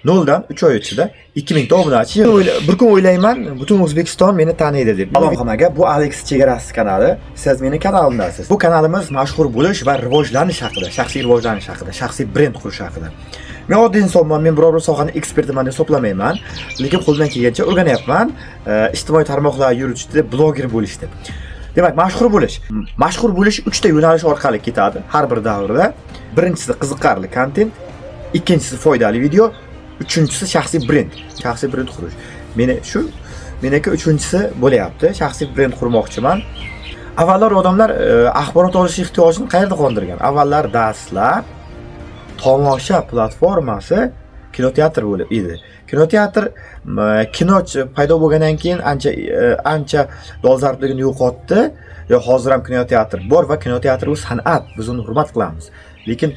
Noldan 3 oy ichida 2000 ta obunachi yig'di. Bir kun o'ylayman, butun O'zbekiston meni taniydi deb. Salom hammaga, bu Alex Chegarasiz kanali. Siz meni kanalimdasiz. Bu kanalimiz mashhur bo'lish va rivojlanish haqida, shaxsiy rivojlanish haqida, shaxsiy brend qurish haqida. Men oddiy insonman, men biror bir sohaning ekspertiman deb hisoblamayman, lekin qo'ldan kelgancha o'rganyapman. Ijtimoiy tarmoqlar yuritishda, bloger bo'lishda. Demak, mashhur bo'lish 3 ta yo'nalish orqali ketadi har bir davrda. Birinchisi qiziqarli kontent, ikkinchisi foydali video, uchinchisi shaxsiy brend qurish. Meniki uchinchisi bo'layapti. Shaxsiy brend qurmoqchiman. Avvallar odamlar axborot olish ehtiyojini qayerda qondirgan? Avvallar darslar, tomosha platformasi kinoteatr bo'lib edi. Kinoteatr kino paydo bo'lgandan keyin ancha dolzarbligini yo'qotdi. Hozir ham kinoteatr bor va kinoteatr bu san'at, biz uni hurmat qilamiz. Lekin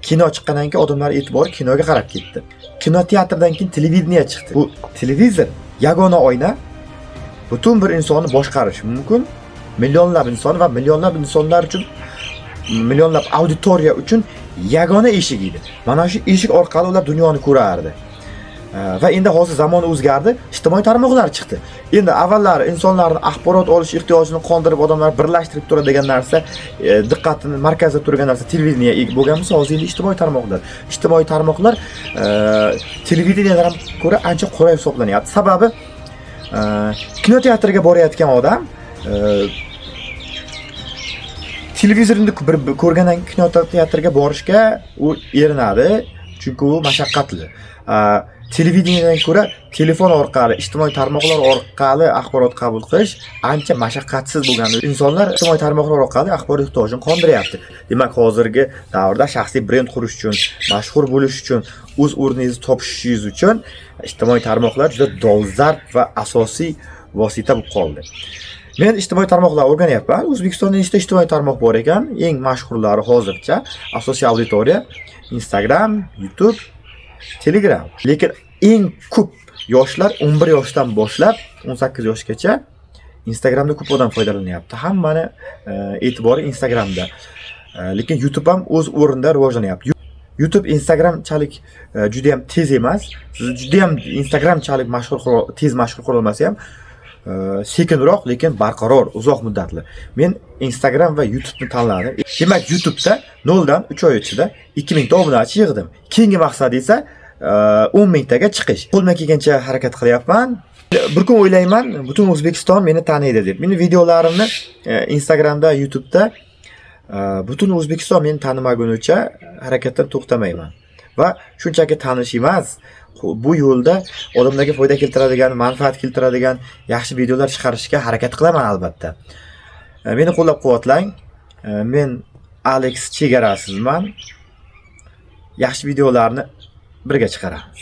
kino chiqqandan keyin odamlar e'tibor kinoga qarab ketdi. Kinoteatrdan keyin televideniya chiqdi. Bu televizor yagona oyna, butun bir insonni boshqarishi mumkin. Millionlab inson va millionlab insonlar uchun, millionlab auditoriya uchun yagona eshik edi. Mana shu eshik orqali ular dunyoni ko'rardi. Va endi hozir zamon o'zgardi, ijtimoiy tarmoqlar chiqdi. Endi avvallari insonlarning axborot olish ehtiyojini qondirib, odamlar birlashtirib turadigan narsa, diqqatini markazda turgan narsa televideniya bo'lgan bo'lsa, hozir endi ijtimoiy tarmoqlar. Ijtimoiy tarmoqlar televideniyadan ham ko'ra ancha qulay hisoblanyapti. Sababi kinoteatrga borayotgan odam televizorni ko'rgandan keyin kinoteatrga borishga u erinadi, chunki u mashaqqatli. Televideniyadan ko'ra telefon orqali, ijtimoiy tarmoqlar orqali axborot qabul qilish ancha mashaqqatsiz bo'lgan. Insonlar ijtimoiy tarmoqlar orqali axborot ehtiyojini qondiryapti. Demak, hozirgi davrda shaxsiy brend qurish uchun, mashhur bo'lish uchun, o'z o'rningizni topishingiz uchun ijtimoiy tarmoqlar juda dolzarb va asosiy vosita bo'lib qoldi. Men ijtimoiy tarmoqlar o'rganyapman. O'zbekistonda nechta ijtimoiy tarmoq bor ekan? Eng mashhurlari hozircha asosiy auditoriya Instagram, YouTube, Telegram. Lekin eng ko'p yoshlar 11 yoshdan boshlab 18 yoshgacha Instagramda ko'p odam foydalanyapti. Hammani e'tibori Instagramda. Lekin YouTube ham o'z o'rnida rivojlanyapti. YouTube Instagramchalik juda ham tez emas. Siz juda ham Instagramchalik tez mashhur qila olmasa ham sekinroq, lekin barqaror, uzoq muddatli. Men Instagram va YouTube'ni tanladim. Demak, YouTube'da 0 dan 3 oy ichida 2000 ta obunachi yig'dim. Keyingi maqsad esa 10 mingtaga chiqish. Qo'ldan kelgancha harakat qilyapman. Bir kun o'ylayman, butun O'zbekiston meni taniydi deb. Meni videolarimni Instagramda, YouTube'da butun O'zbekiston meni tanimagunicha harakatdan to'xtamayman. Va shunchaki tanish emas, bu yo'lda odamlarga foyda keltiradigan, manfaat keltiradigan yaxshi videolar chiqarishga harakat qilaman albatta. Meni qo'llab-quvvatlang. Men Alex Chegarasizman. Yaxshi videolarni birga chiqaramiz.